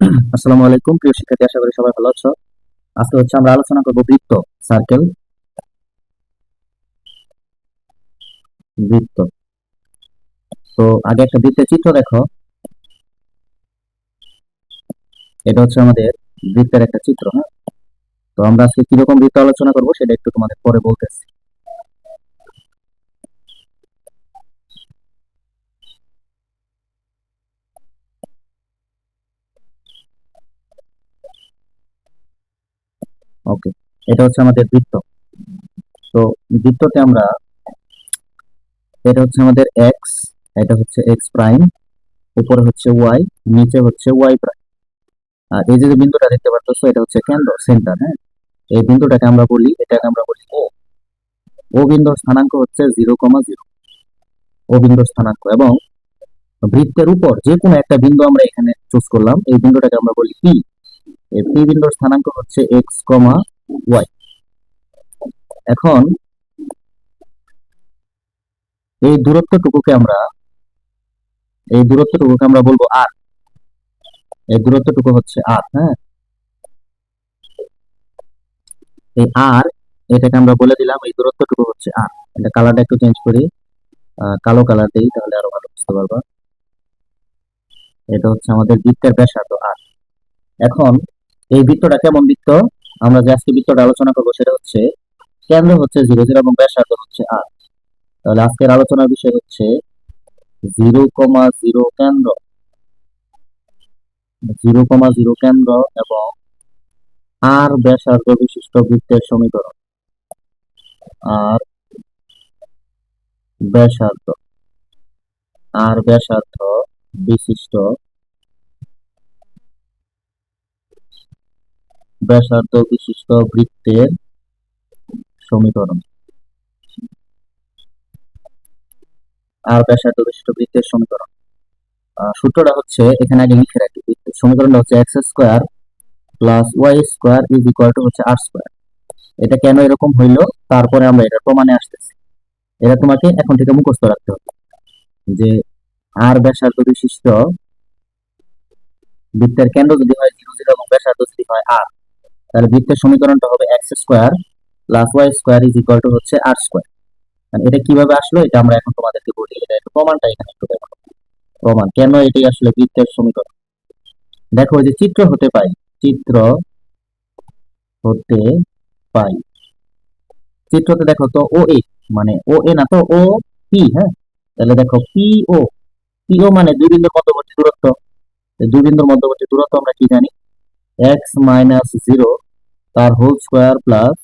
আসসালামু আলাইকুম প্রিয় শিক্ষার্থী, আশা করি সবাই ভালো আছো। আজকে আমরা আলোচনা করব বৃত্ত, সার্কেল, বৃত্ত। তো আগে একটা বৃত্তের চিত্র দেখো। এটা আমাদের বৃত্তের একটা চিত্র। হ্যাঁ, তো আমরা আজকে কিরকম বৃত্ত আলোচনা করব সেটা একটু তোমাদের পরে বলতেছি। ওকে, এটা আমাদের বৃত্ত। তো বৃত্ততে আমরা, এটা আমাদের এক্স, এটা এক্স প্রাইম, উপরে ওয়াই, নিচে ওয়াই প্রাইম। আর এই যে বিন্দুটা দেখতে পাচ্ছ, এটা কেন্দ্র, সেন্টার। হ্যাঁ, এই বিন্দুটাকে আমরা বলি, এটাকে আমরা বলি ও। ও বিন্দুর স্থানাঙ্ক 0,0। ও বিন্দুর স্থানাঙ্ক, এবং বৃত্তের উপর যে কোনো একটা বিন্দু আমরা এখানে চুজ করলাম, এই বিন্দুটাকে আমরা বলি পি। এই পি বিন্দুর স্থানাঙ্ক এক্স কমা ওয়াই। এখন এই দূরত্বটুকুকে আমরা বলবো আর। এই দূরত্বটুকু আর। হ্যাঁ, এই আর, এটাকে আমরা বলে দিলাম এই দূরত্বটুকু আর। এটা কালারটা একটু চেঞ্জ করি, কালো কালার দিই, তাহলে আরো ভালো বুঝতে পারবা। এটা আমাদের বৃত্তের ব্যাসার্ধ আর। এখন এই বৃত্তটা কেমন বৃত্ত? আমরা যে আজকে বৃত্তটা আলোচনা করবো সেটা কেন্দ্র 0,0 এবং ব্যাসার্ধ আর। তাহলে আজকের আলোচনার বিষয় 0,0 কেন্দ্র, 0,0 কেন্দ্র এবং আর ব্যাসার্ধ বিশিষ্ট বৃত্তের সমীকরণ। আর ব্যাসার্ধ, আর ব্যাসার্ধ বিশিষ্ট বৃত্তের সমীকরণ। আর ব্যাসার্ধ বিশিষ্ট বৃত্তের সমীকরণ। সূত্রটা এখানে আগে লিখে রাখি। সমীকরণটা x square plus Y square is equal to R square. এটা কেন এরকম হইলো, তারপরে আমরা এটা প্রমাণে আসতেছি। এটা তোমাকে এখন থেকে মুখস্থ রাখতে হবে যে আর ব্যাসার্ধ বিশিষ্ট বৃত্তের কেন্দ্র যদি হয় 0,0 এবং ব্যাসার্ধ যদি হয় আর, তাহলে বৃত্তের সমীকরণটা হবে x square plus Y square is equal to R square. এটা কিভাবে আসলো এটা আমরা এখন তোমাদেরকে বলি। এটা একটু প্রমাণটা এখানে একটু দেখো। প্রমাণ কেন এটাই আসলে বৃত্তের সমীকরণ। দেখো, যে চিত্র হতে পাই, চিত্র হতে পাই, চিত্রতে দেখো তো ও এ, মানে ও এ না তো ও পি। হ্যাঁ, তাহলে দেখো পি ও, পি ও মানে দুই বিন্দুর মধ্যবর্তী দূরত্ব। দুই বিন্দুর মধ্যবর্তী দূরত্ব আমরা কি জানি? এক্স মাইনাস জিরো তার whole square plus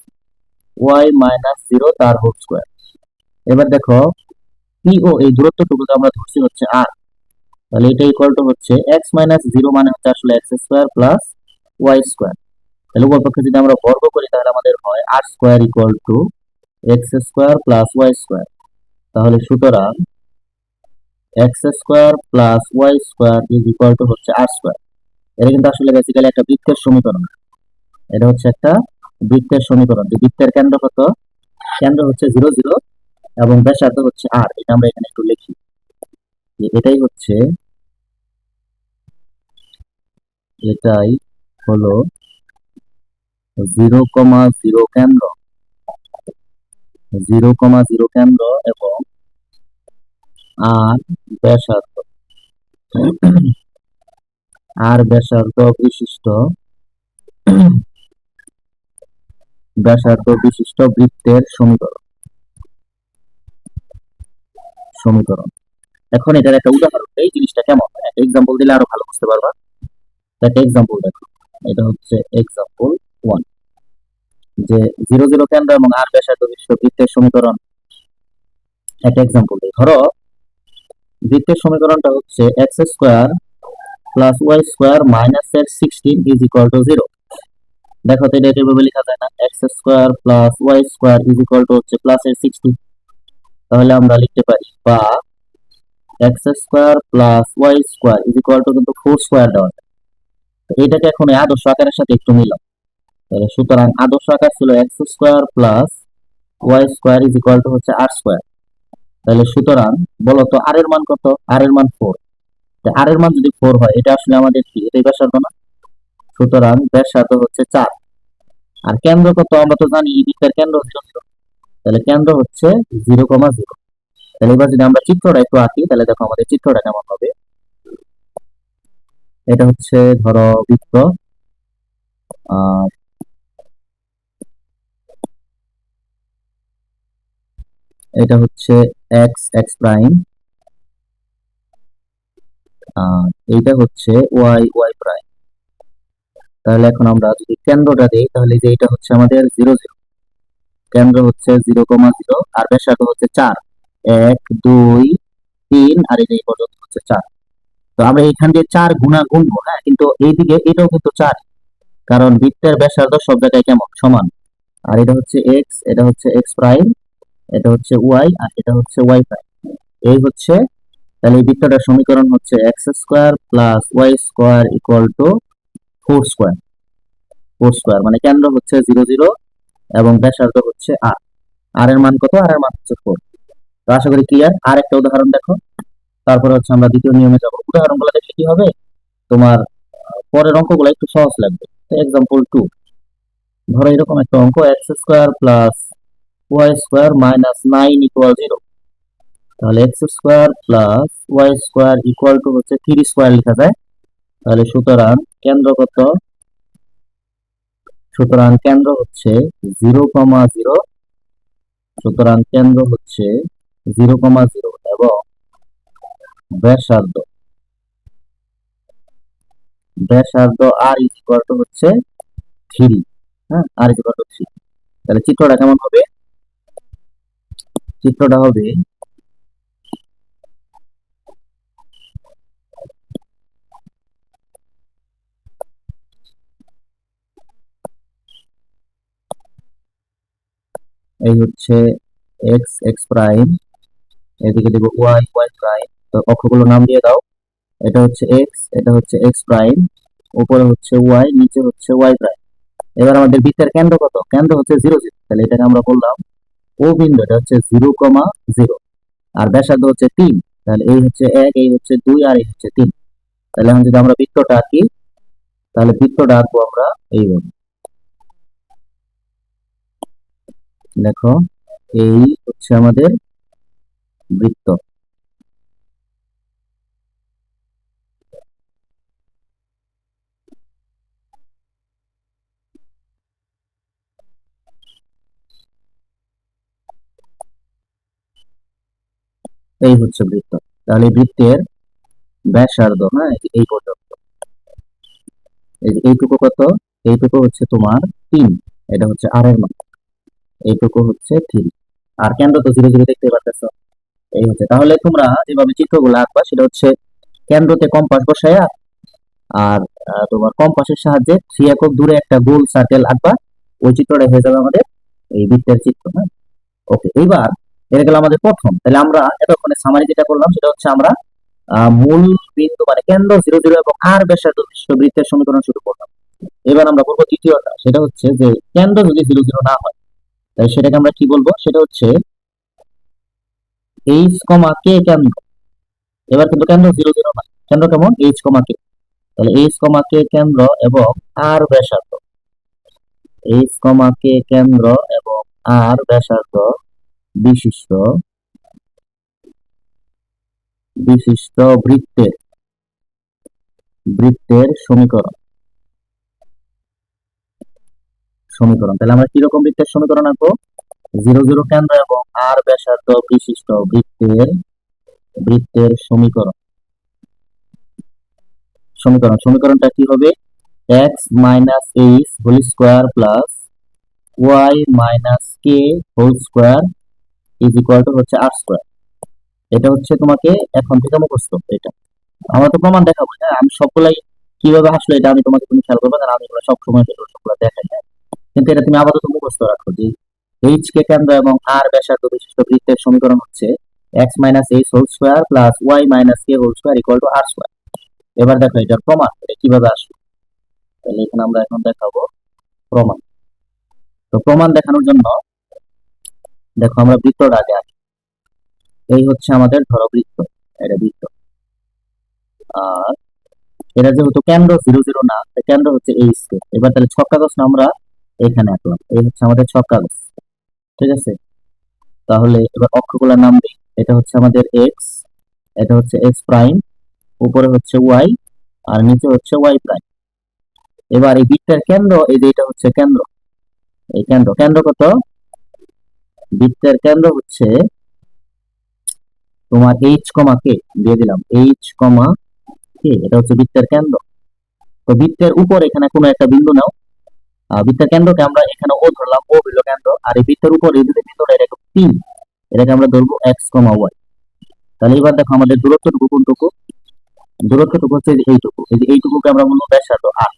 Y minus zero তার হোল স্কোয়ার। এবার দেখো পি ও, এই দূরত্বটুকুকে আমরা ধরছি আর। তাহলে এটা equal to x minus zero মানে আসলে x square plus Y square. তাহলে উভয় পক্ষে যদি আমরা বর্গ করি তাহলে আমাদের হয় R square equal to X square plus Y square. তাহলে সুতরাং X square plus Y square is equal to R square. এটা কিন্তু আসলে বেসিক্যালি একটা বৃত্তের সমীকরণ। এটা একটা বৃত্তের সমীকরণ। যে বৃত্তের কেন্দ্র কত? কেন্দ্র 0,0 এবং ব্যাসার্ধ আর। এটা আমরা এখানে একটু লিখি যে এটাই হলো 0,0 কেন্দ্র, 0,0 কেন্দ্র এবং আর ব্যাসার্ধ, আর ব্যাসার্ধ বিশিষ্ট বৃত্তের সমীকরণ। এখন এটার একটা উদাহরণ, এই জিনিসটা কেমন, একটা এক্সাম্পল দিলে আরো ভালো বুঝতে পারবা। একটা এক্সাম্পল দেখো, এটা এক্সাম্পল 1, যে 0,0 কেন্দ্র এবং আর ব্যাসার্ধ বিশিষ্ট বৃত্তের সমীকরণ। একটা এক্সাম্পল দিই। ধরো বৃত্তের সমীকরণটা x square plus Y square minus x 16 is equal to 0। দেখো তো এটা এভাবে লেখা যায় না? X square plus Y square is equal to plus এর 16। তাহলে আমরা লিখতে পারি, বা x square plus Y square is equal to কিন্তু 4 স্কোয়ার দেওয়া যায়। এটাকে এখন আদর্শ আকারের সাথে একটু মিলাম। সুতরাং আদর্শ আকার ছিল x square plus Y square is equal to R square. তাহলে সুতরাং বলো তো আর এর মান কত? আর এর মান 4। আর এর মান যদি 4 হয়, এটা আসলে আমাদের কি? এটাই ব্যাসার্ধ না? সুতরাং ব্যাসার্ধ হচ্ছে 4। আর কেন্দ্র কত আমরা তো জানি, এই বৃত্তের কেন্দ্র 0, 0। তাহলে কেন্দ্র হচ্ছে 0,0। তাহলে এবার যদি আমরা চিত্রটা একটু আঁকি, তাহলে দেখো আমাদের চিত্রটা কেমন হবে। এটা হচ্ছে ধরো বৃত্ত, আর এটা হচ্ছে এক্স এক্স প্রাইম, আর এইটা হচ্ছে ওয়াই ওয়াই প্রাইম। তাহলে এখন আমরা যদি কেন্দ্রটা দেই, তাহলে যে এটা হচ্ছে আমাদের 0, 0, কেন্দ্র হচ্ছে 0,0, আর ব্যাসার্ধ হচ্ছে 4, 1, 2, 3, আর এই পর্যন্ত হচ্ছে 4। তো আমরা এখান দিয়ে 4 গুণা গুনবো, হ্যাঁ, কিন্তু এইদিকে এটাও কিন্তু 4, কারণ বৃত্তের ব্যাসার্ধ সব জায়গায় কেমন সমান। আর এটা হচ্ছে এক্স, এটা হচ্ছে এক্স প্রাইম, এটা হচ্ছে ওয়াই, আর এটা হচ্ছে ওয়াই প্রাইম। এই হচ্ছে, তাহলে এই বৃত্তটার সমীকরণ হচ্ছে x square plus Y square equal to 4 square. 4 square মানে কেন্দ্র হচ্ছে 0, 0, এবং ব্যাসার্ধ হচ্ছে আর। আর এর মান কত? আর এর মান হচ্ছে 4। তো আশা করি ক্লিয়ার। আর একটা উদাহরণ দেখো, তারপরে হচ্ছে আমরা দ্বিতীয় নিয়মে যাব। উদাহরণগুলো দেখলে কি হবে, তোমার পরের অঙ্কগুলো একটু সহজ লাগবে। এক্সাম্পল 2, ধরো এরকম একটা অঙ্ক, x square plus Y square minus 9 equal 0। তাহলে x square plus Y square equal to হচ্ছে 3 স্কোয়ার লেখা যায়। তাহলে সুতরাং কেন্দ্র কত? সুতরাং কেন্দ্র হচ্ছে 0,0। সুতরাং কেন্দ্র হচ্ছে 0,0 এবং ব্যাসার্ধ ব্যাসার্ধ আর ইজ ইকুয়াল টু হচ্ছে 3। হ্যাঁ, আর ইজ ইকুয়াল টু 3। তাহলে চিত্রটা কেমন হবে? চিত্রটা হবে এই হচ্ছে এক্স এক্স প্রাইম, এদিকে দেবো ওয়াই ওয়াই প্রাইম। তো অক্ষগুলো নাম দিয়ে দাও। এটা হচ্ছে এক্স, এটা হচ্ছে এক্স প্রাইম, উপরে হচ্ছে ওয়াই, নিচে হচ্ছে ওয়াই প্রাইম। এবার আমাদের বৃত্তের কেন্দ্র কত? কেন্দ্র হচ্ছে 0, 0। তাহলে এটাকে আমরা বললাম ও বিন্দু, এটা হচ্ছে 0,0, আর ব্যাসার্ধ হচ্ছে 3। তাহলে এই হচ্ছে 1, এই হচ্ছে 2, আর এই হচ্ছে 3। তাহলে এখন যদি আমরা বৃত্তটা আঁকি, তাহলে বৃত্তটা আঁকবো আমরা এইভাবে। দেখো, এই হচ্ছে আমাদের বৃত্ত। এই হচ্ছে বৃত্ত। তাহলে এই বৃত্তের ব্যাসার্ধ, হ্যাঁ, এই পর্যন্ত। এইটুকু কত? এইটুকু হচ্ছে তোমার 3। এটা হচ্ছে আর এর মান। এইটুকু হচ্ছে 3। আর কেন্দ্র তো 0, 0 দেখতে পাচ্ছ। এই হচ্ছে, তাহলে তোমরা যেভাবে চিত্রগুলো আঁকবা সেটা হচ্ছে কেন্দ্রতে কম্পাস বসায়া, আর তোমার কম্পাসের সাহায্যে 3 একক দূরে একটা গোল সার্কেল আঁকবা। ওই চিত্রটা হয়ে যাবে আমাদের এই বৃত্তের চিত্র। হ্যাঁ, ওকে। এইবার এটা গেল আমাদের প্রথম। তাহলে আমরা এতক্ষণে সামারি যেটা করলাম সেটা হচ্ছে আমরা মূল বিন্দু মানে কেন্দ্র 0, 0 এবং আর ব্যাসার্ধ বিশিষ্ট বৃত্তের সমীকরণ শুরু করলাম। এবার আমরা করবো দ্বিতীয়টা, সেটা হচ্ছে যে কেন্দ্র যদি 0, 0 না হয়, তাহলে সেটাকে আমরা কি বলবো? সেটা হচ্ছে এইচ কমা কে কেন্দ্র। এবার কিন্তু কেন্দ্র 0, 0 না, কেন্দ্র কেমন? এইচ কমা কে। তাহলে এইচ কমা কে কেন্দ্র এবং আর ব্যাসার্ধ, এইচ কমা কে কেন্দ্র এবং আর ব্যাসার্ধ বিশিষ্ট বিশিষ্ট বৃত্তের বৃত্তের সমীকরণ। সমীকরণ তাহলে আমরা কিরকম বৃত্তের সমীকরণ আঁকবো? 0, 0 কেন্দ্র এবং আর ব্যাসার্ধ বিশিষ্ট বৃত্তের বৃত্তের সমীকরণ। সমীকরণটা কি হবে? X minus H whole square plus Y minus k whole square is equal to হচ্ছে আর স্কোয়ার। এটা হচ্ছে তোমাকে এখন থেকে মুখস্থ। এটা আমরা তো প্রমাণ দেখাবো, হ্যাঁ, আমি সবগুলাই কিভাবে আসলে এটা আমি তোমাকে তুমি খেয়াল করবে, কারণ আমি এগুলো সবসময় সবগুলো দেখাই না। কিন্তু এটা তুমি আপাতত মুখস্থ রাখো যে এইচ কে কেন্দ্র এবং আর ব্যাসার্ধ বিশিষ্ট বৃত্তের সমীকরণ হচ্ছে x minus H whole square plus Y minus k whole square equal to R square. এবার দেখো এটার প্রমাণ এটা কিভাবে আসবে। তাহলে এখানে আমরা এখন দেখাবো প্রমাণ। তো প্রমাণ দেখানোর জন্য দেখো আমরা বৃত্তটা আগে আঁকি। এই হচ্ছে আমাদের ধরো বৃত্ত, এটা বৃত্ত। আর এটা যেহেতু কেন্দ্র 0 0 না, কেন্দ্র হচ্ছে এই স্কেল। এবার তাহলে ছক কাগজ না আমরা এখানে আঁকলাম, এই হচ্ছে আমাদের ছক কাগজ। ঠিক আছে, তাহলে এবার অক্ষগুলোর নাম দিই। এটা হচ্ছে আমাদের এক্স, এটা হচ্ছে এক্স প্রাইম, উপরে হচ্ছে ওয়াই, আর নিচে হচ্ছে ওয়াই প্রাইম। এবার এই বৃত্তের কেন্দ্র, এই যে এটা হচ্ছে কেন্দ্র, এই কেন্দ্র, কেন্দ্র কত? বৃত্তের কেন্দ্র হচ্ছে তোমার এইচ কমা কে দিয়ে দিলাম, এইচ কমা কে, এটা হচ্ছে বৃত্তের কেন্দ্র। তো বৃত্তের উপর এখানে কোনো একটা বিন্দু নাও। বৃত্তের কেন্দ্রকে আমরা এখানে ও ধরলাম, ও হইল কেন্দ্র। আর এই বৃত্তের উপর এই যে বিন্দুটা, এটা পি, এটাকে আমরা ধরবো এক্স কমা ওয়াই। তাহলে এবার দেখো আমাদের দূরত্বটুকু কোনটুকু? দূরত্বটুকু হচ্ছে যে এইটুকু, এই যে এইটুকুকে আমরা বলবো ব্যাসার্ধ আর।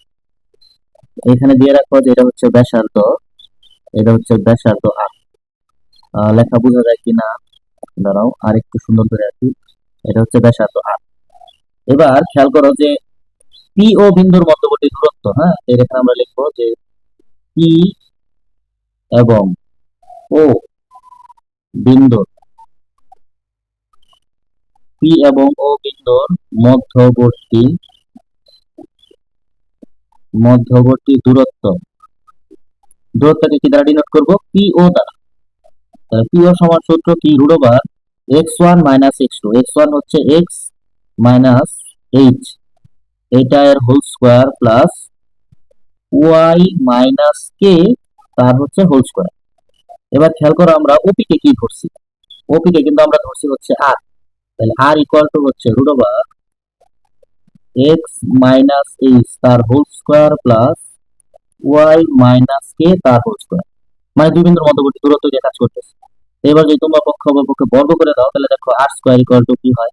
এখানে দিয়ে রাখবো যে এটা হচ্ছে ব্যাসার্ধ, এটা হচ্ছে ব্যাসার্ধ আর। লেখা বোঝা যায় কিনা দাঁড়াও আর একটু সুন্দর করে আছি। এটা হচ্ছে ব্যাসার্ধ আর। এবার খেয়াল করো যে পি ও বিন্দুর মধ্যবর্তী দূরত্ব, হ্যাঁ, এখানে আমরা লিখবো যে পি এবং ও বিন্দুর, পি এবং ও বিন্দুর মধ্যবর্তী মধ্যবর্তী দূরত্ব, দূরত্বকে কি দ্বারা ডিনোট করবো? পি ও দ্বারা। তাহলে পি ও সমান সূত্র কি? Root over x1 minus x2। x1 হচ্ছে x মাইনাস এইচ, এটা এর whole square plus Y minus K তার হচ্ছে হোল স্কোয়ার। এবার খেয়াল করো আমরা ওপি কে কি ধরছি? ওপি কে কিন্তু আমরা ধরছি হচ্ছে আর। তাহলে আর ইকুয়াল টু হচ্ছে root over X minus H তার whole square plus Y minus K তার হোল স্কোয়ার। মানে দুই বিন্দুর মধ্যবর্তী দূরত্ব দিয়ে কাজ করতেছে। এবার যদি তোমরা পক্ষ অপরপক্ষে বর্গ করে দাও, তাহলে দেখো আর স্কোয়ার ইকুয়াল টু কি হয়?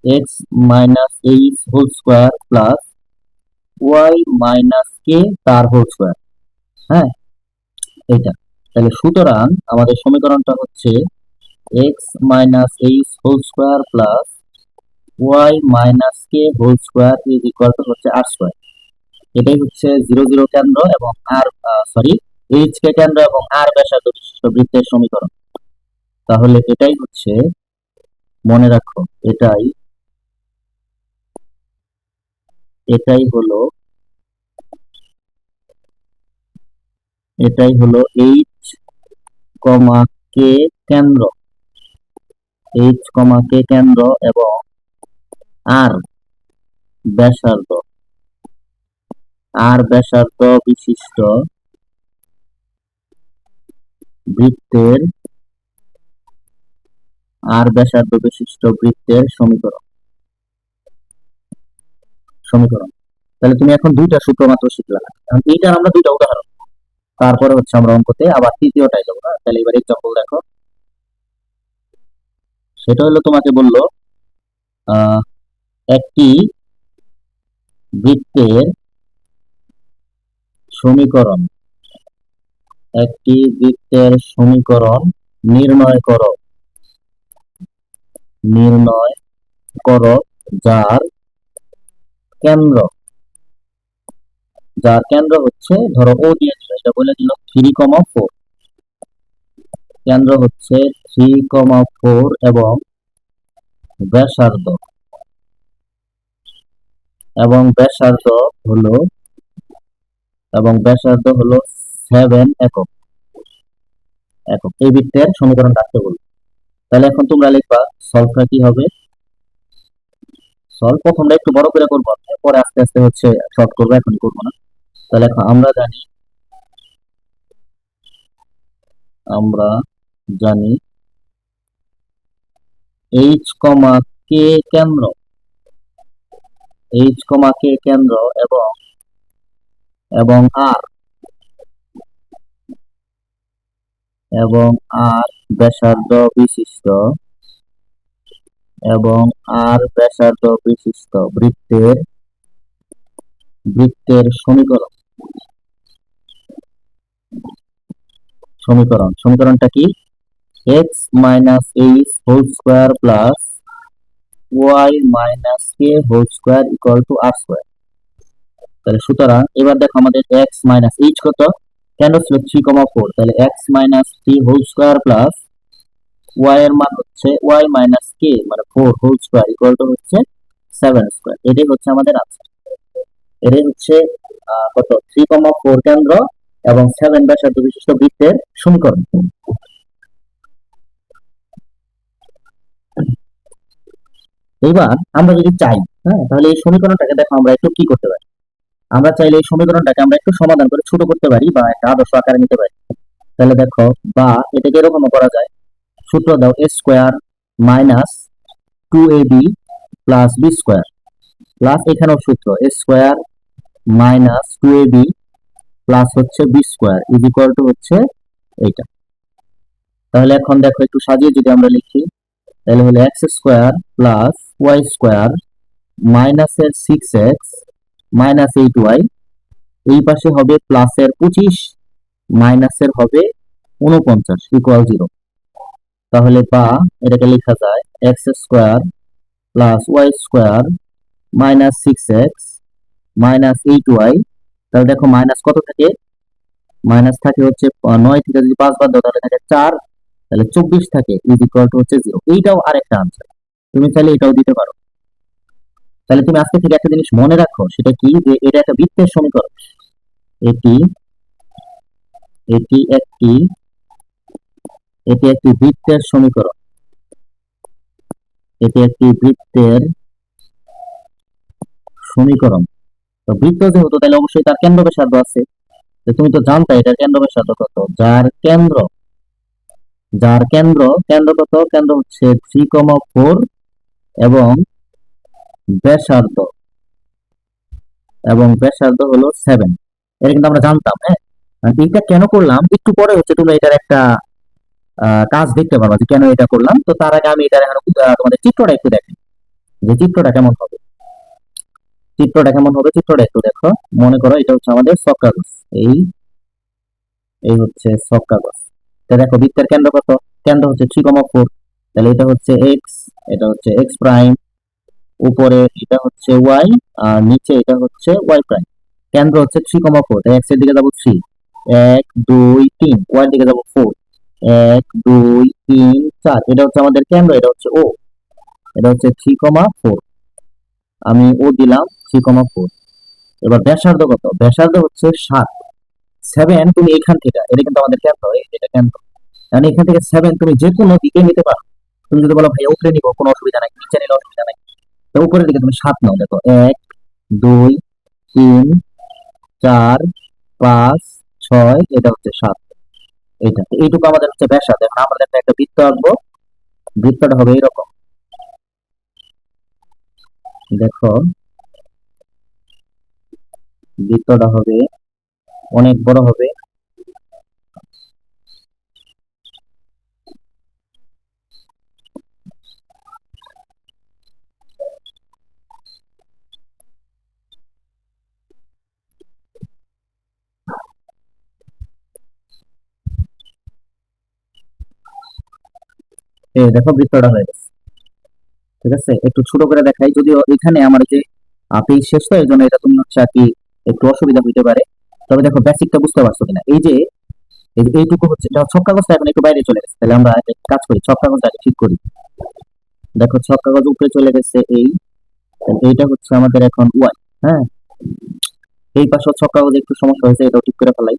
X minus H whole square plus Y minus K তার হোল স্কোয়ার। হ্যাঁ, এইটা। তাহলে সুতরাং আমাদের সমীকরণটা হচ্ছে x minus H whole square plus Y minus k whole square is equal to হচ্ছে আর স্কোয়ার। এটাই হচ্ছে 0 0 কেন্দ্র এবং আর সরি এইচ কে কেন্দ্র এবং আর ব্যাসার্ধ বিশিষ্ট বৃত্তের সমীকরণ। তাহলে এটাই হচ্ছে, মনে রাখো, এটাই এটাই হলো এটাই হলো এইচ কমা কে কেন্দ্র, এইচ কমা কে কেন্দ্র এবং আর ব্যাসার্ধ, আর ব্যাসার্ধ বিশিষ্ট বৃত্তের, আর ব্যাসার্ধ বিশিষ্ট বৃত্তের সমীকরণ। সমীকরণ তাহলে তুমি এখন দুইটা সূত্র মাত্র শিখলা। এখন এইটার আমরা দুইটা উদাহরণ, তারপরে হচ্ছে আমরা অঙ্কতে আবার তৃতীয়টাই যাবো। না, তাহলে এবার এক্সাম্পল দেখো। সেটা হলো তোমাকে বললো আহ একটি বৃত্তের সমীকরণ, একটি বৃত্তের সমীকরণ নির্ণয় করো, নির্ণয় করো যার কেন্দ্র, যার কেন্দ্র হচ্ছে, ধরো ও দিয়ে দিল, এটা বলে দিল 3,4, কেন্দ্র হচ্ছে 3,4 এবং ব্যাসার্ধ, এবং ব্যাসার্ধ হলো এবং ব্যাসার্ধ হলো 7 একক, একক। এই বৃত্তের সমীকরণ রাখতে বলবো। তাহলে এখন তোমরা লিখবা সলভটা কি হবে। সলভ প্রথমটা একটু বড় করে করবো, পরে আস্তে আস্তে হচ্ছে শর্ট করবো, এখনই করবো না। তাহলে এখন আমরা জানি এইচ কমা কে কেন্দ্র, এইচ কমা কে কেন্দ্র এবং এবং আর এবং আর ব্যাসার্ধ বিশিষ্ট, এবং আর ব্যাসার্ধ বিশিষ্ট বৃত্তের, বৃত্তের সমীকরণ। সমীকরণ, সমীকরণটা কি? X minus H whole square plus Y minus k whole square equal to R square. তাহলে সুতরাং এবার দেখো আমাদের এক্স মাইনাস এইচ কত? কেন্দ্র ছিল 3,4, তাহলে x minus 3 whole square plus y এর মান হচ্ছে ওয়াই মাইনাস কে মানে 4 হোল স্কোয়ার ইকুয়াল টু হচ্ছে 7 স্কোয়ার। এটাই হচ্ছে আমাদের আনসার। এর হচ্ছে কত 3,4 কেন্দ্র এবং 7 ব্যাসার্ধ বিশিষ্ট বৃত্তের সমীকরণ। এবার আমরা যদি চাই, হ্যাঁ, তাহলে এই সমীকরণটাকে দেখো আমরা একটু কি করতে পারি। আমরা চাইলে এই সমীকরণটাকে আমরা একটু সমাধান করে ছোট করতে পারি বা একটা আদর্শ আকারে নিতে পারি। তাহলে দেখো, বা এটাকে এরকম করা যায়, সূত্র দাও a square minus 2ab plus b square plus এখানেও সূত্র a square minus 2ab plus হচ্ছে b square is equal to হচ্ছে এইটা। তাহলে এখন দেখো একটু সাজিয়ে যদি আমরা লিখি, তাহলে হলো x square plus Y square মাইনাসের 6x মাইনাস 8y, এই পাশে হবে প্লাসের 25 মাইনাসের হবে 49 ইকুয়াল 0। তাহলে বা এটাকে লেখা যায় x square plus Y square minus 6x minus 8y। তাহলে দেখো মাইনাস কত থাকে, মাইনাস থাকে হচ্ছে 9 থেকে যদি 5 বাদ দাও তাহলে থাকে 4, তাহলে 24 থাকে ইজ ইকুয়াল টু হচ্ছে 0। এইটাও আরেকটা আনসার, তুমি চাইলে এটাও দিতে পারো। তাহলে তুমি আজকে থেকে একটা জিনিস মনে রাখো, সেটা কি, যে এটা একটা বৃত্তের সমীকরণ। এটি এটি একটি এটি একটি বৃত্তের সমীকরণ। এটি একটি বৃত্তের সমীকরণ। তো বৃত্ত যেহেতু, তাহলে অবশ্যই তার কেন্দ্র ব্যাসার্ধ আছে। তো তুমি তো জানতা এটার কেন্দ্র ব্যাসার্ধ কত, যার কেন্দ্র কত, কেন্দ্র হচ্ছে 3,4 এবং ব্যাসার্ধ হলো 7। এটা কিন্তু আমরা জানতাম, হ্যাঁ। আর এইটা কেন করলাম একটু পরে হচ্ছে তুমি এটার একটা কাজ দেখতে পারবা যে কেন এটা করলাম। তো তার আগে আমি এটার এখন তোমাদের চিত্রটা একটু দেখি, যে চিত্রটা একটু দেখো। মনে করো এটা হচ্ছে আমাদের সব কাগজ, এই এই হচ্ছে সব কাগজ। তো দেখো বৃত্তের কেন্দ্র কত, কেন্দ্র হচ্ছে 3,4, তাহলে এটা হচ্ছে এক্স, এটা হচ্ছে এক্স প্রাইম, উপরে এটা হচ্ছে ওয়াই, আর নিচে এটা হচ্ছে ওয়াই প্রাইম। কেন্দ্র হচ্ছে 3,4, তাই এক্স এর দিকে যাবো 3, 1 2 3, ওয়াই এর দিকে যাবো 4, 1 2 3 4। এটা হচ্ছে আমাদের কেন্দ্র, এটা হচ্ছে ও, এটা হচ্ছে 3,4, আমি ও দিলাম 3,4। এবার ব্যাসার্ধ কত, ব্যাসার্ধ হচ্ছে 7, 7 তুমি এখান থেকে, এটা কিন্তু আমাদের কেন্দ্র, এটা কেন্দ্র, মানে এখান থেকে 7 তুমি যে কোনো দিকে নিতে পারো। তুমি যদি বলো ভাই উপরে নিবো, কোনো অসুবিধা নাই, নিচে নিলে অসুবিধা নাই। তো উপরের দিকে তুমি 7 নাও, দেখো 1 2 3 4 5 6, এটা হচ্ছে 7। এইটুকু আমাদের হচ্ছে ব্যাসার্ধ। এখন আমরা দেখো একটা বৃত্ত আঁকবো, বৃত্তটা হবে এরকম। দেখো বৃত্তটা হবে অনেক বড় হবে। এই দেখো বৃত্তটা হয়ে গেছে, ঠিক আছে। একটু ছোট করে দেখাই, যদিও এখানে আমার যে পেজ শেষ তো, এই জন্য এটা তুমি হচ্ছে আর কি একটু অসুবিধা হইতে পারে। তবে দেখো বেসিকটা বুঝতে পারছো কিনা, এই যে এইটুকু হচ্ছে, এটা ছক কাগজটা এখন একটু বাইরে চলে গেছে, তাহলে আমরা এক কাজ করি, ছক কাগজটাকে ঠিক করি। দেখো ছক কাগজ উপরে চলে গেছে, এইটা হচ্ছে আমাদের এখন ওয়াই, হ্যাঁ। এই পাশে ছক কাগজে একটু সমস্যা হয়েছে, এটাও ঠিক করে ফেলাই।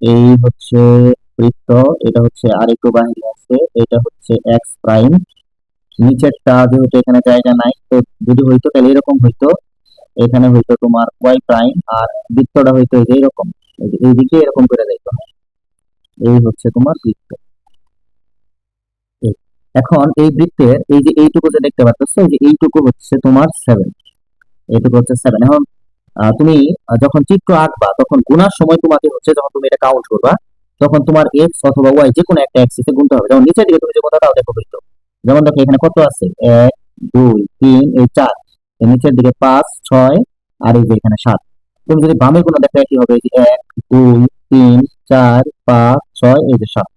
এই হচ্ছে বৃত্ত, এটা হচ্ছে আর একটু বাইরে আছে, এটা হচ্ছে এক্স প্রাইম। নিচেরটা যেহেতু এখানে জায়গা নাই, তো যদি হইতো তাহলে এরকম হইতো, এখানে হইতো তোমার ওয়াই প্রাইম, আর বৃত্তটা হইতো এই যে এরকম, এইদিকে এরকম করে যাইতো। এই হচ্ছে তোমার বৃত্ত। এই। এখন এই বৃত্তের এই যে এইটুকু যে দেখতে পাচ্ছ, এই যে এইটুকু হচ্ছে তোমার 7, এইটুকু হচ্ছে 7। এখন তুমি যখন চিত্র আঁকবা তখন গুণার সময় তোমাকে হচ্ছে, যখন তুমি এটা কাউন্ট করবা, তখন তোমার এক্স অথবা ওয়াই যে কোনো একটা অ্যাক্সিসে গুনতে হবে। যেমন নিচের দিকে তুমি যে কোনটাও দেখো হইতো, যেমন দেখো এখানে কত আছে, 1 2 3 এই 4, নিচের দিকে 5 6, আর এই যে এখানে 7। তুমি যদি বামে কোনো দেখো একই হবে, এই যে 1 2 3 4 5 6, এই যে 7।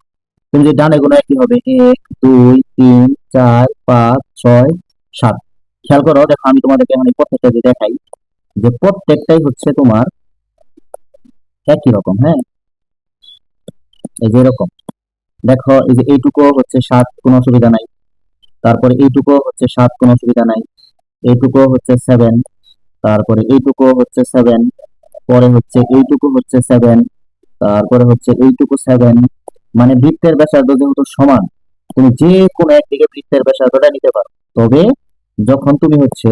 তুমি যদি ডানে কোনো একই হবে, 1 2 3 4 5 6 7। খেয়াল করো, দেখো আমি তোমাদেরকে এখন এই প্রত্যেকটা যে দেখাই, যে প্রত্যেকটাই হচ্ছে তোমার একই রকম, হ্যাঁ। এই যে এরকম দেখো, এই যে এইটুকু হচ্ছে 7, কোনো অসুবিধা নাই। তারপরে এইটুকু হচ্ছে 7, কোনো অসুবিধা নাই। এইটুকু হচ্ছে 7, তারপরে এইটুকু হচ্ছে 7, পরে হচ্ছে এইটুকু হচ্ছে 7, তারপরে হচ্ছে এইটুকু 7। মানে বৃত্তের ব্যাসার্ধ যেহেতু সমান, তুমি যে কোনো একদিকে বৃত্তের ব্যাসার্ধটা নিতে পারো। তবে যখন তুমি হচ্ছে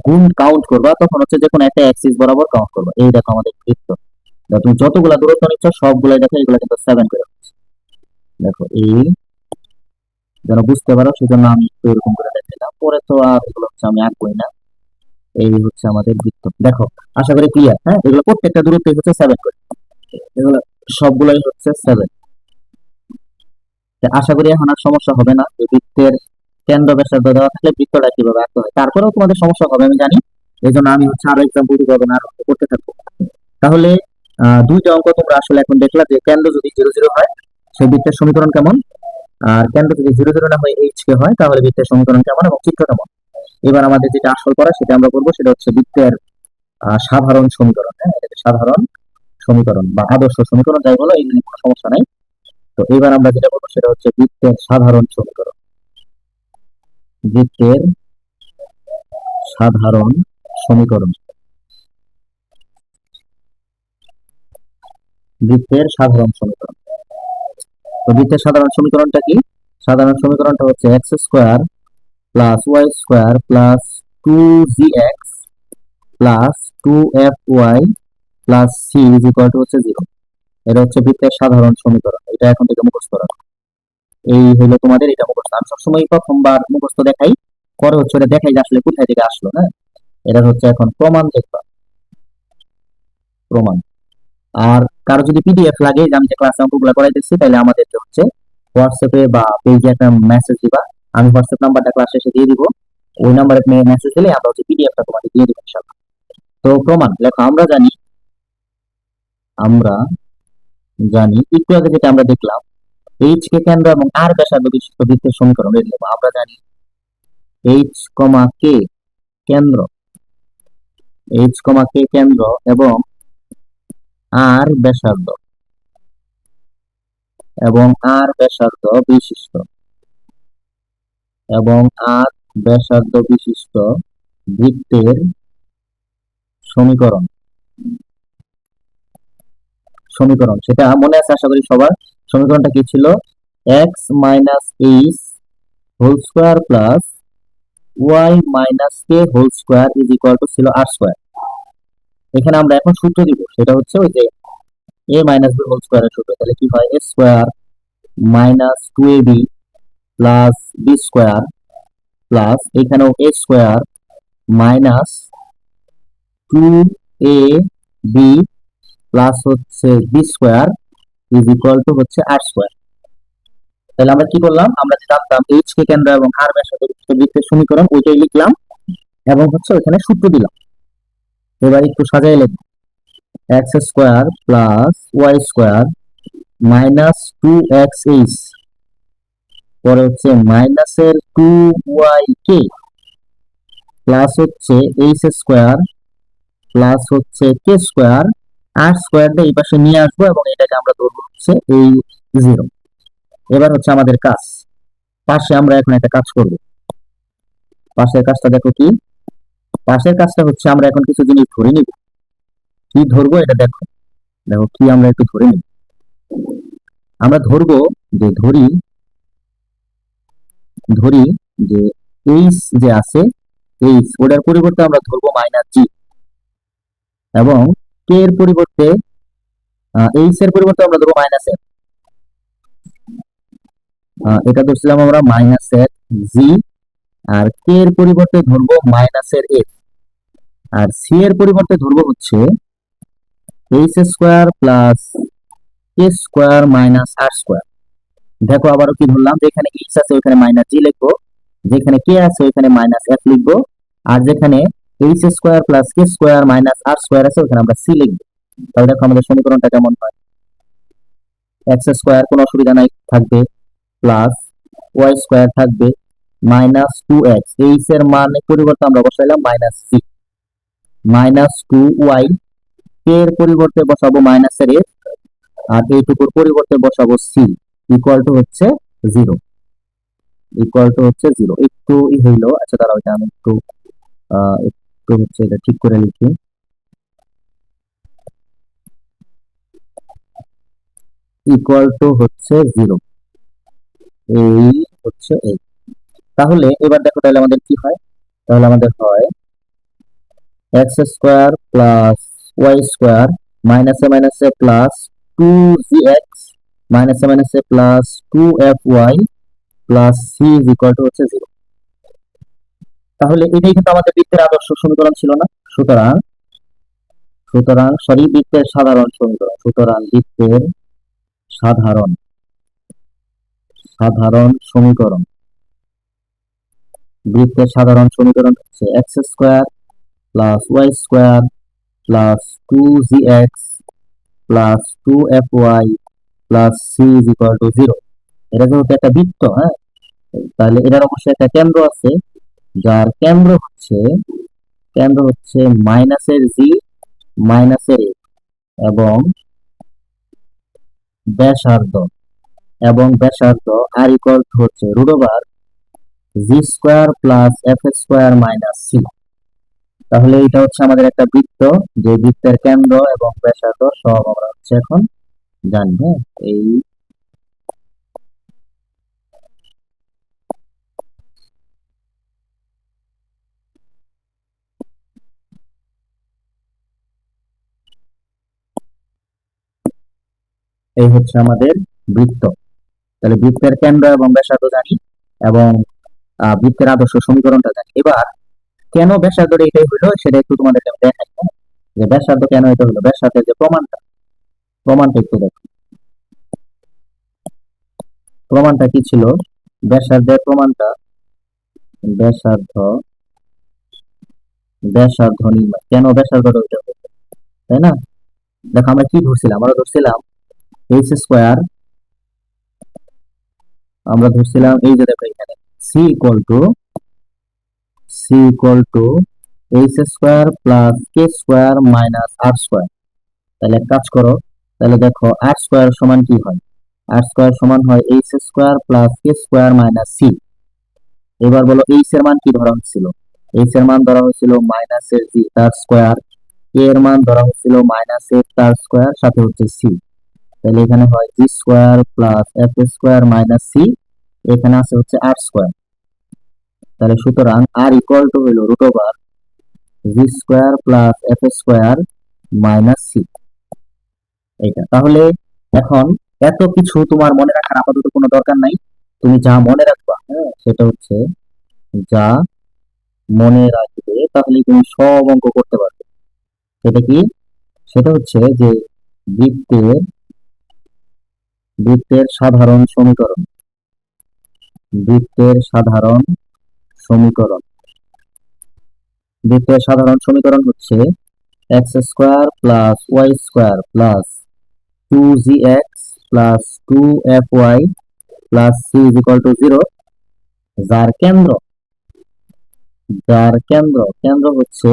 গুণ কাউন্ট করবা, তখন হচ্ছে যে কোনো একটা অ্যাক্সিস বরাবর কাউন্ট করবা। এই দেখো আমাদের বৃত্ত, তুমি যতগুলা দূরত্ব নিচ্ছ সবগুলাই দেখো, এগুলো কিন্তু 7 করে হচ্ছে। দেখো এই যেন বুঝতে পারো সেজন্য আমি একটু এরকম করে দেখাইলাম, পরে তো আর এগুলো হচ্ছে আমি আঁকবই না। এই হচ্ছে আমাদের বৃত্ত, দেখো আশা করি ক্লিয়ার। হ্যাঁ, এগুলো প্রত্যেকটা দূরত্ব হচ্ছে 7 করে, এগুলো সবগুলাই হচ্ছে 7। আশা করি এখন আর সমস্যা হবে না, যে বৃত্তের কেন্দ্র ব্যাসার্ধ দেওয়া থাকলে বৃত্তটা কিভাবে আঁকতে হয়। তারপরেও তোমাদের সমস্যা হবে আমি জানি, এই জন্য আমি হচ্ছে আরো এক্সাম্পল দিব এবং আরো করতে থাকবো। তাহলে দুইটা অঙ্ক তোমরা আসলে এখন দেখলা যে কেন্দ্র যদি 0 0 হয় সেই বৃত্তের সমীকরণ কেমন, আর কেন্দ্র যদি 0 0 না হয় এইচ কে হয় তাহলে বৃত্তের সমীকরণ কেমন এবং চিত্র কেমন। এবার আমাদের যেটা আসল করা সেটা আমরা করবো, সেটা হচ্ছে বৃত্তের সাধারণ সমীকরণ। হ্যাঁ, এটাকে সাধারণ সমীকরণ বা আদর্শ সমীকরণ যাই বলো, এই নিয়ে কোনো সমস্যা নাই। তো এবার আমরা যেটা করবো সেটা হচ্ছে বৃত্তের সাধারণ সমীকরণ। বৃত্তের সাধারণ সমীকরণ, বৃত্তের সাধারণ সমীকরণ। তো বৃত্তের সাধারণ সমীকরণটা কি? সাধারণ সমীকরণটা হচ্ছে x square plus Y square plus 2gx plus 2fy plus c is equal to হচ্ছে 0। এটা হচ্ছে বৃত্তের সাধারণ সমীকরণ, এটা এখন থেকে মুখস্থ রাখো। এই হলো তোমাদের এটা মুখস্থ। আমি সবসময় প্রথমবার মুখস্থ দেখাই, পরে হচ্ছে এটা দেখাই যে আসলে কোথায় থেকে আসলো। হ্যাঁ, এটা হচ্ছে এখন প্রমাণ দেখবা, প্রমাণ। আর কারো যদি পিডিএফ লাগে যে আমি যে ক্লাস অঙ্কগুলো করাইতেছি, তাহলে আমাদেরকে হচ্ছে হোয়াটসঅ্যাপে বা পেজে একটা মেসেজ দিবা। আমি হোয়াটসঅ্যাপ নাম্বারটা ক্লাস শেষে দিয়ে দিব, ওই নাম্বারে মেসেজ দিলে আমরা হচ্ছে পিডিএফটা তোমাকে দিয়ে দিব ইনশাআল্লাহ। তো প্রমাণ লেখো, আমরা জানি একটু আগে যেটা আমরা দেখলাম, এইচ কে কেন্দ্র এবং আর ব্যাসার্ধ বিশিষ্ট বৃত্তের সমীকরণ এটা লিখবো। আমরা জানি এইচ কমা কে কেন্দ্র, এইচ কমা কে কেন্দ্র এবং আর ব্যাসার্ধ, এবং আর ব্যাসার্ধ বিশিষ্ট, এবং আর ব্যাসার্ধ বিশিষ্ট বৃত্তের সমীকরণ। সমীকরণ সেটা মনে আছে আশা করি সবার। সমীকরণটা কি ছিল? X minus H whole square plus Y minus k whole square is equal to ছিল আর স্কোয়ার। এখানে আমরা এখন সূত্র দিব, সেটা হচ্ছে ওই যে এ মাইনাস বি হোল স্কোয়ারের সূত্র। তাহলে কি হয়? A square minus 2ab plus B square plus এখানেও A square minus 2ab plus হচ্ছে B square is equal to হচ্ছে আর স্কোয়ার। তাহলে আমরা কি করলাম? আমরা যে জানতাম এইচ কে কেন্দ্র এবং আর ব্যাসার্ধ বিশিষ্ট বৃত্তের সমীকরণ, ওইটাই লিখলাম এবং হচ্ছে ওখানে সূত্র দিলাম। এবার একটু সাজাই লিখব, x square plus Y square minus 2xh, পরে হচ্ছে মাইনাসের 2y প্লাস হচ্ছে এইচ স্কোয়ার প্লাস হচ্ছে কে স্কোয়ার, আর স্কোয়ার দিয়ে এই পাশে নিয়ে আসবো এবং এটাকে আমরা ধরবো হচ্ছে এই 0। এবার হচ্ছে আমাদের কাজ, পাশে আমরা এখন একটা কাজ করব। পাশের কাজটা দেখো কি? পাশের কাজটা হচ্ছে আমরা এখন কিছু জিনিস ধরে নিব। কি ধরবো এটা দেখো, দেখো কি আমরা একটু ধরে নিব। আমরা ধরবো যে ধরি ধরি যে এইচ যে আছে, এইচ ওটার পরিবর্তে আমরা ধরবো মাইনাস জি, এবং কে এর পরিবর্তে এইচ এর পরিবর্তে আমরা ধরবো মাইনাস এফ। এটা ধরছিলাম আমরা মাইনাস এফ জি, আর কে এর পরিবর্তে ধরবো মাইনাসের এফ, আর সি এর পরিবর্তে ধরবো হচ্ছে H square plus k square minus r square. দেখো আবারও কি ধরলাম, যেখানে এইচ আছে ওখানে মাইনাস জি লিখবো, যেখানে কে আছে ওখানে মাইনাস এফ লিখবো, আর যেখানে H square plus k square minus r square আছে ওখানে আমরা সি লিখবো। তাহলে দেখো আমাদের সমীকরণটা কেমন হয়? এক্স স্কোয়ার কোনো অসুবিধা নাই থাকবে, প্লাস ওয়াই স্কোয়ার থাকবে মাইনাস 2x, এইচ এর মানের পরিবর্তে আমরা বসাইলাম মাইনাস সি, মাইনাস 2y, কে এর পরিবর্তে বসাবো মাইনাসের এফ, আর এইটুকুর পরিবর্তে বসাবো সি, ইকুয়াল টু হচ্ছে 0, ইকুয়াল টু হচ্ছে 0। একটু হইলো, আচ্ছা দাঁড়াও এটা আমি একটু একটু হচ্ছে এটা ঠিক করে লিখি, ইকুয়াল টু হচ্ছে 0, এই হচ্ছে এই। তাহলে এবার দেখো তাহলে আমাদের কি হয়, তাহলে আমাদের হয় x square plus Y square মাইনাসে প্লাস 2gx মাইনাসে plus 2fy plus c is equal to হচ্ছে 0। তাহলে এটাই কিন্তু আমাদের বৃত্তের আদর্শ সমীকরণ ছিল না? সুতরাং সুতরাং সরি বৃত্তের সাধারণ সমীকরণ, সুতরাং বৃত্তের সাধারণ সাধারণ সমীকরণ বৃত্তের সাধারণ সমীকরণ হচ্ছে x square plus Y square plus 2gx plus 2fy plus c is equal to 0। এটা যেহেতু একটা বৃত্ত, হ্যাঁ, তাহলে এটার অবশ্যই একটা কেন্দ্র আছে, যার কেন্দ্র হচ্ছে মাইনাসের জি মাইনাসের এ, এবং ব্যাসার্ধ আর ইকুয়াল টু হচ্ছে root over G square plus F square minus C. তাহলে এটা হচ্ছে আমাদের একটা বৃত্ত, যে বৃত্তের কেন্দ্র এবং ব্যাসার্ধ সব আমরা হচ্ছে এখন জানি। হ্যাঁ, এই এই হচ্ছে আমাদের বৃত্ত। তাহলে বৃত্তের কেন্দ্র এবং ব্যাসার্ধ জানি, এবং বৃত্তের আদর্শ সমীকরণটা জানি। এবার কেন ব্যাসার্ধটা এটাই হইলো সেটা একটু তোমাদেরকে আমি দেখাই। হ্যাঁ, যে ব্যাসার্ধ কেন এটা হলো, ব্যাসার্ধের যে প্রমাণটা একটু দেখো। প্রমাণটা কি ছিল? ব্যাসার্ধের প্রমাণটা, ব্যাসার্ধ ব্যাসার্ধ নির্ণয়, কেন ব্যাসার্ধটা ওইটা হলো, তাই না? দেখো আমরা কি ধরছিলাম, এইচ স্কোয়ার, আমরা ধরছিলাম এই যে দেখো এখানে c equal to h square plus k square minus r square. তাহলে এক কাজ করো, তাহলে দেখো আর স্কোয়ার সমান কি হয়, আর স্কোয়ার সমান হয় H square plus k square minus C. এবার বলো এইচ এর মান কি ধরা হচ্ছিল, এইচ এর মান ধরা হচ্ছিল মাইনাসের জি তার স্কোয়ার, কে এর মান ধরা হচ্ছিল মাইনাস এর তার স্কোয়ার সাথে হচ্ছে সি। তাহলে এখানে হয় G square plus F square minus C, এখানে আছে হচ্ছে আর স্কোয়ার। তাহলে সুতরাং আর ইকুয়াল টু হইল root over G square plus F square minus C. এইটা তাহলে এখন এত কিছু তোমার মনে রাখার আপাতত কোনো দরকার নাই। তুমি যা মনে রাখবা, হ্যাঁ, সেটা হচ্ছে যা মনে রাখবে তাহলে তুমি সব অঙ্ক করতে পারবে। সেটা কি? সেটা হচ্ছে যে বৃত্তের বৃত্তের সাধারণ সমীকরণ বৃত্তের সাধারণ সমীকরণ বৃত্তের সাধারণ সমীকরণ হচ্ছে x square plus Y square plus 2gx plus 2fy plus c is equal to 0, যার কেন্দ্র কেন্দ্র হচ্ছে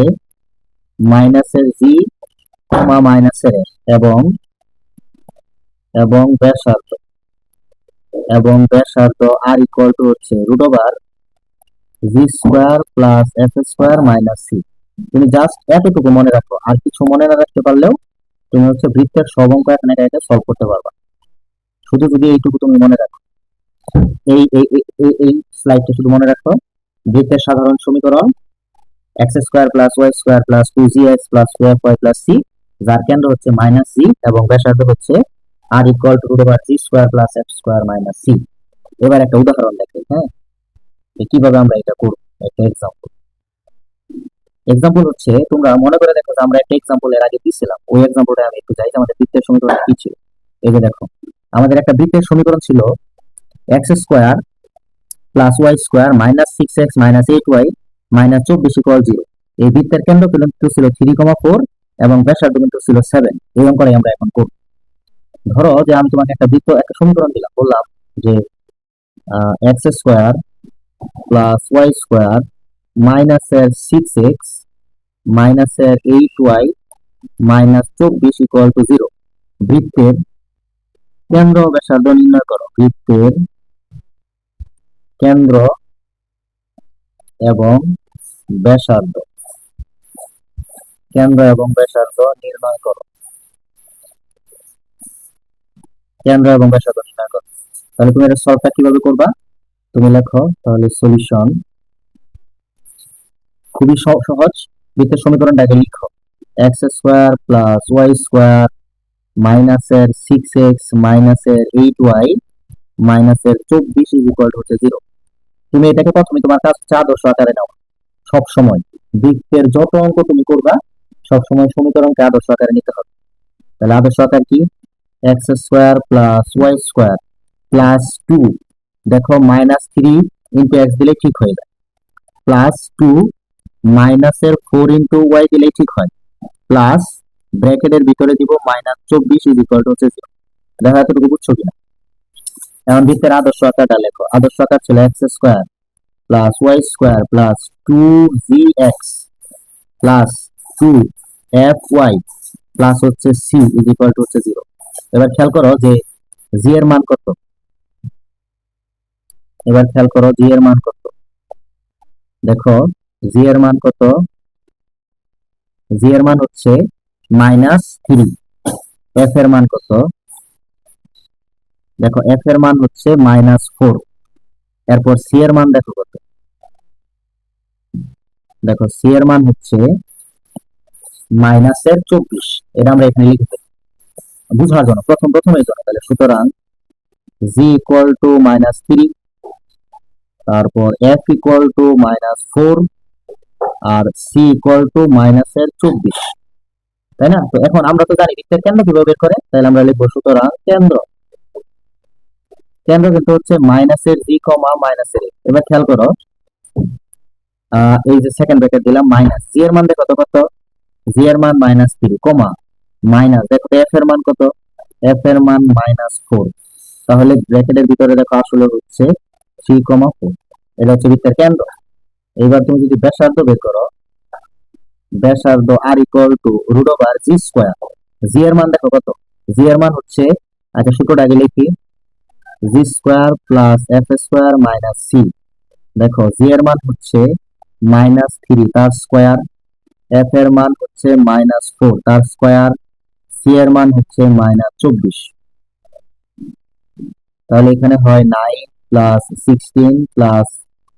মাইনাসের জি কমা মাইনাসের এফ, এবং এবং ব্যাসার্ধ আর ইকুয়াল টু হচ্ছে root over G square plus F square minus C. তুমি জাস্ট এতটুকু মনে রাখো, আর কিছু মনে না রাখতে পারলেও তুমি হচ্ছে বৃত্তের সব অঙ্ক এখন এটা সলভ করতে পারবা, শুধু যদি এইটুকু তুমি মনে রাখো। এই এই এই এই- এই স্লাইডটা শুধু মনে রাখো, বৃত্তের সাধারণ সমীকরণ X square plus Y square plus 2gx plus 2fy plus C, যার কেন্দ্র হচ্ছে মাইনাস জি এবং ব্যাসার্ধ হচ্ছে R equal to root over G square plus F square minus C. এবার একটা উদাহরণ দেখি, হ্যাঁ, যে কিভাবে আমরা এটা করব। একটা এক্সাম্পল হচ্ছে, তোমরা মনে করে দেখো যে আমরা একটা এক্সাম্পল এর আগে দিয়েছিলাম, ওই এক্সাম্পলটা আমি একটু চাই যে আমাদের বৃত্তের সমীকরণ কি ছিল। এই যে দেখো, আমাদের একটা বৃত্তের সমীকরণ ছিল x square plus Y square minus 6x minus 8y minus 24 equal 0। এই বৃত্তের কেন্দ্র কিন্তু ছিল 3,4 এবং ব্যাসার্ধ কিন্তু ছিল 7। এই অঙ্কটাই আমরা এখন করব। ধরো যে আমি তোমাকে একটা সমীকরণ দিলাম, বললাম যে x square plus Y square মাইনাসের 6x মাইনাসের 8y মাইনাস 24 ইকুয়াল টু 0। বৃত্তের কেন্দ্র ও ব্যাসার্ধ নির্ণয় করো। বৃত্তের কেন্দ্র এবং ব্যাসার্ধ, কেন্দ্র এবং ব্যাসার্ধ নির্ণয় করো। কেন্দ্র এবং ব্যাসার্ধ নির্ণয় করো। তাহলে তুমি এটা সলভটা কিভাবে করবা? তুমি লেখো তাহলে সলিউশন, খুবই সহজ। বৃত্তের সমীকরণটা আগে লিখো, x square plus Y square মাইনাসের 6x মাইনাসের 8y মাইনাসের 24 ইজ ইকুয়াল টু হচ্ছে 0। তুমি এটাকে প্রথমে তোমার কাছে আদর্শ আকারে নাও। সব সময় বৃত্তের যত অঙ্ক তুমি করবা সবসময় সমীকরণকে আদর্শ আকারে নিতে হবে। তাহলে আদর্শ আকার কি? X square plus Y square plus 2, দেখো -3 ইন্টু এক্স দিলে ঠিক হয়ে যায়, প্লাস 2 মাইনাসের 4 ইন্টু ওয়াই দিলে ঠিক হয়, প্লাস ব্র্যাকেটের ভিতরে দিব -24 ইজ ইকুয়াল টু হচ্ছে 0। দেখো এতটুকু বুঝছো কিনা? এখন বৃত্তের আদর্শ আকারটা লেখো। আদর্শ আকার ছিল x square plus Y square plus 2gx plus 2fy plus হচ্ছে c ইজ ইকুয়াল টু হচ্ছে 0। এবার খেয়াল করো যে জি এর মান কত। এবার খেয়াল করো জি এর মান কত। দেখো জি এর মান কত? জি এর মান হচ্ছে -3। এফ এর মান কত? দেখো এফ এর মান হচ্ছে -4। এরপর সি এর মান দেখো কত। দেখো সি এর মান হচ্ছে -24। এটা আমরা এখানে লিখে বুঝার জন্য প্রথম এই জন্য। তাহলে সুতরাং জি ইকুয়াল টু -3, তারপর এফ ইকুয়াল টু -4 আর সি ইকুয়াল টু -24, তাই না? তো এখন আমরা তো জানি বৃত্তের কেন্দ্র কিভাবে বের করে, তাহলে আমরা লিখবো সুতরাং কেন্দ্র। কেন্দ্র কিন্তু হচ্ছে মাইনাসের জি কমা মাইনাসের। এবার খেয়াল করো এই যে সেকেন্ড ব্র্যাকেট দিলাম, মাইনাস জি এর মান দেখো তো কত? জি এর মান -3 কমা মাইনাস দেখো এফ এর মান কত? এফ এর মান -4। তাহলে ব্র্যাকেটের ভিতরে দেখো আসলে হচ্ছে 3,4। এটা হচ্ছে বৃত্তের কেন্দ্র। এবার তুমি যদি ব্যাসার্ধ বের করো, ব্যাসার্ধ R equal two √g square. জি এর মান দেখো কত? জি এর মান হচ্ছে, আচ্ছা সূত্রটা আগে লিখি, G square plus F square minus C. দেখো জি এর মান হচ্ছে -3 তার স্কয়ার, এফ এর মান হচ্ছে -4 তার স্কয়ার, সি এর মান হচ্ছে -24। তাহলে এখানে হয় 9 plus 16 plus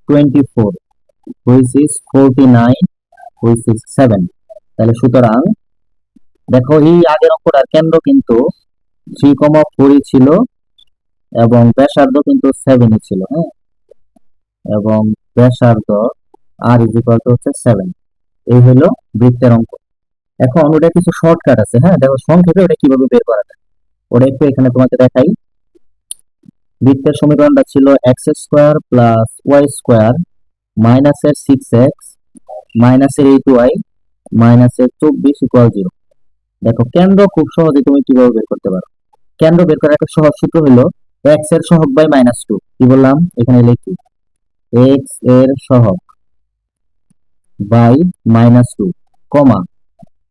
24 which is 49 which is 7। তাহলে সুতরাং দেখো এই আগের অঙ্কটার কেন্দ্র কিন্তু 3,4 ছিল এবং ব্যাসার্ধ কিন্তু 7 ছিল, হ্যাঁ, এবং ব্যাসার্ধ আর ইজ ইকুয়াল টু হচ্ছে 7। এই হলো বৃত্তের অঙ্ক। এখন ওটা কিছু শর্টকাট আছে, হ্যাঁ, দেখো সংক্ষেপে ওটা কিভাবে বের করা যায় ওটা একটু এখানে তোমাকে দেখাই। বৃত্তের সমীকরণটা ছিল x square plus Y square মাইনাসের 6x মাইনাসের 8y মাইনাসের 24 ইকুয়াল 0। দেখো কেন্দ্র খুব সহজে তুমি কিভাবে বের করতে পারো। কেন্দ্র বের করার একটা সহজ সূত্র হলো এক্স এর সহগ বাই -2। কি বললাম এখানে লিখি, এক্স এর সহগ বাই -2 কমা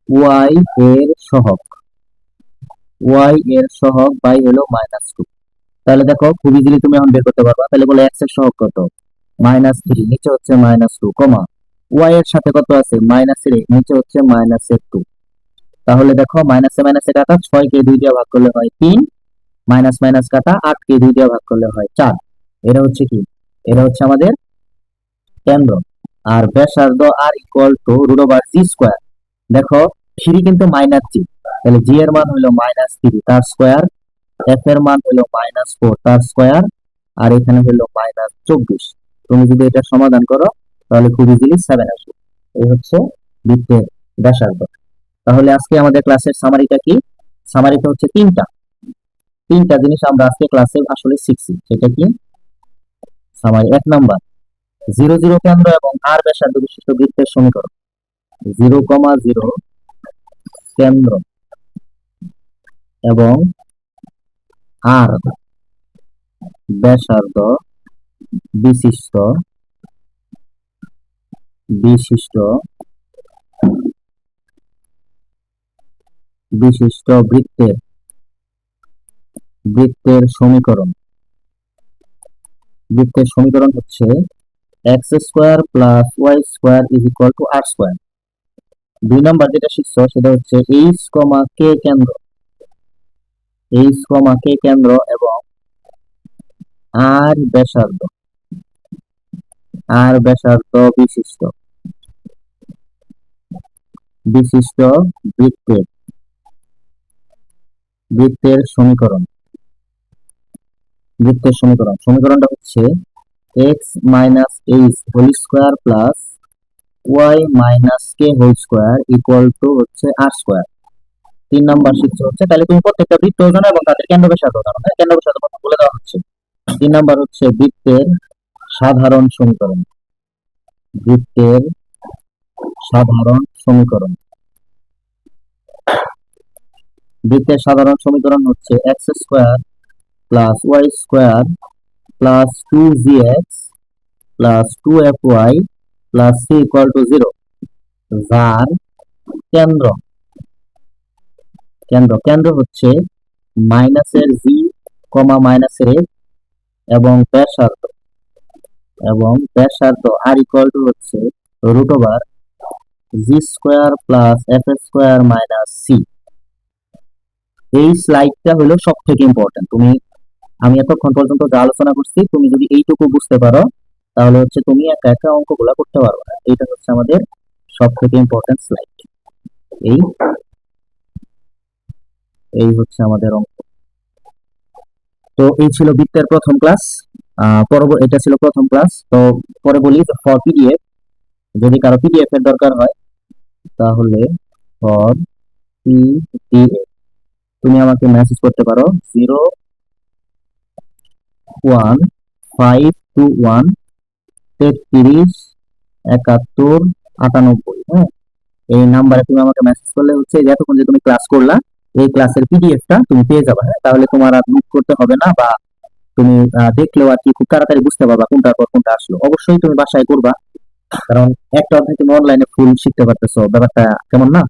ওয়াই এর সহগ, ওয়াই এর সহগ বাই হলো -2। তাহলে দেখো খুব ইজিলি তুমি এখন বের করতে পারবা। তাহলে বলে এক্স এর সহগ কত? -3, নিচে হচ্ছে -2 কমা ওয়াই এর সাথে কত আছে? -3, নিচে হচ্ছে -2। তাহলে দেখো মাইনাসে মাইনাসে কাটা, 6 কে 2 দিয়ে ভাগ করলে হয় 3, মাইনাস মাইনাস কাটা 8 কে 2 দিয়ে ভাগ করলে হয় 4। এটা হচ্ছে কি? এটা হচ্ছে আমাদের কেন্দ্র। আর ব্যাসার্ধ R equal two √g square. দেখো 3 কিন্তু -g, তাহলে জি এর মান হলো -3 তার স্কয়ার, এফ এর মান হলো -4 তার স্কয়ার, আর এখানে হলো -24। তুমি যদি এটা সমাধান করো তাহলে খুব ইজিলি 7 আসবে। এই হচ্ছে বৃত্তের ব্যাসার্ধ। তাহলে আজকে আমাদের ক্লাসের সামারিটা কি? সামারিটা হচ্ছে তিনটা জিনিস আমরা আজকে ক্লাসে আসলে শিখছি। সেটা কি? সামারি 1 নাম্বার, 0 0 কেন্দ্র এবং আর ব্যাসার্ধ বিশিষ্ট বৃত্তের সমীকরণ। 0,0 কেন্দ্র এবং আর ব্যাসার্ধ বিশিষ্ট বিশিষ্ট বিশিষ্ট বৃত্তের সমীকরণ। বৃত্তের সমীকরণ হচ্ছে x square plus Y square is equal to R square. 2 number যেটা শিখছো সেটা হচ্ছে এইচ কমা কে কেন্দ্র, এইচ কমা কে কেন্দ্র এবং আর ব্যাসার্ধ, আর ব্যাসার্ধ বিশিষ্ট বিশিষ্ট বৃত্তের বৃত্তের সমীকরণ। বৃত্তের সমীকরণ সমীকরণটা হচ্ছে x minus H whole square plus Y minus k whole square equal to হচ্ছে আর স্কোয়ার। 3 নাম্বার শিখছে হচ্ছে, তাহলে তুমি প্রত্যেকটা বৃত্ত জানো এবং তাদের কেন্দ্র ব্যাসার্ধ জানো, হ্যাঁ কেন্দ্র ব্যাসার্ধ প্রথম বলে দেওয়া হচ্ছে। 3 নাম্বার হচ্ছে বৃত্তের সাধারণ সমীকরণ, বৃত্তের সাধারণ সমীকরণ। বৃত্তের সাধারণ সমীকরণ হচ্ছে x square plus Y square plus 2gx plus 2fy plus c equal to 0, যার কেন্দ্র কেন্দ্র কেন্দ্র হচ্ছে মাইনাসের জি কমা মাইনাসের এক্স এবং ব্যাসার্ধ আর ইকুয়াল টু হচ্ছে root over G square plus F square minus C. এই স্লাইডটা হলো সব থেকে ইম্পর্টেন্ট। আমি এতক্ষণ পর্যন্ত যা আলোচনা করছি তুমি যদি এইটুকু বুঝতে পারো তাহলে হচ্ছে তুমি একা একা অঙ্কগুলা করতে পারবে না। এইটা হচ্ছে আমাদের সব থেকে ইম্পর্টেন্ট স্লাইড। এই এই হচ্ছে আমাদের অঙ্ক। তো এই ছিল বৃত্তের প্রথম ক্লাস। এটা ছিল প্রথম ক্লাস। তো পরে বলি ফর পিডিএফ, যদি কারো পিডিএফ এর দরকার হয় তাহলে ফর পিডিএফ তুমি আমাকে মেসেজ করতে পারো 01521 33 71 98। হ্যাঁ, এই নাম্বারে তুমি আমাকে মেসেজ করলে হচ্ছে যে এতক্ষণ যে তুমি ক্লাস করলা এই ক্লাসের পিডিএফটা তুমি পেয়ে যাবে। হ্যাঁ, তাহলে তোমার আর নোট করতে হবে না, বা তুমি দেখলেও আর কি খুব তাড়াতাড়ি বুঝতে পারবা কোনটার পর কোনটা আসলো। অবশ্যই তুমি বাসায় করবা, কারণ একটা অধ্যায় তুমি অনলাইনে ফুল শিখতে পারতেছো, ব্যাপারটা কেমন না?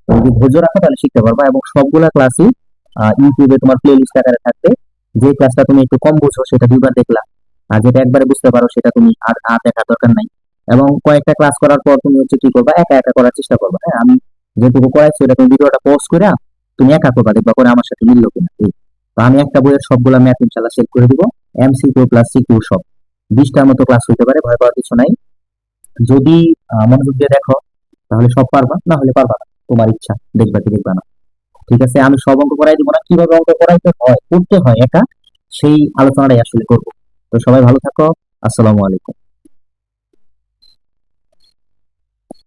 তুমি যদি ধৈর্য রাখো তাহলে শিখতে পারবা। এবং সবগুলা ক্লাসই ইউটিউবে তোমার প্লে লিস্ট আকারে থাকবে। যে ক্লাসটা তুমি একটু কম বুঝো সেটা 2বার দেখলা, আর যেটা একবারে বুঝতে পারো সেটা তুমি আর আর দেখার দরকার নাই। এবং কয়েকটা ক্লাস করার পর তুমি হচ্ছে কি করবা, একা একা করার চেষ্টা করবা। হ্যাঁ, আমি যেটুকু করাইছি ওটা তুমি ভিডিওটা পজ করে তুমি একা করবা, দেখবা করে আমার সাথে মিললো কিনা। তো আমি একটা বইয়ের সবগুলা ম্যাথ ইনশাল্লাহ শেয়ার করে দিব, এমসিকিউ প্লাস সিকিউ সব 20টার মতো ক্লাস হইতে পারে, ভয় পাওয়ার কিছু নাই। যদি মনোযোগ দিয়ে দেখো তাহলে সব পারবা, না হলে পারবা না, তোমার ইচ্ছা, দেখবা কি দেখবা না। ঠিক আছে, আমি সব অঙ্ক করাই দিব না, কিভাবে অঙ্ক করাইতে হয় করতে হয় একা, সেই আলোচনাটাই আসলে করবো। তো সবাই ভালো থাকো, আসসালামু আলাইকুম।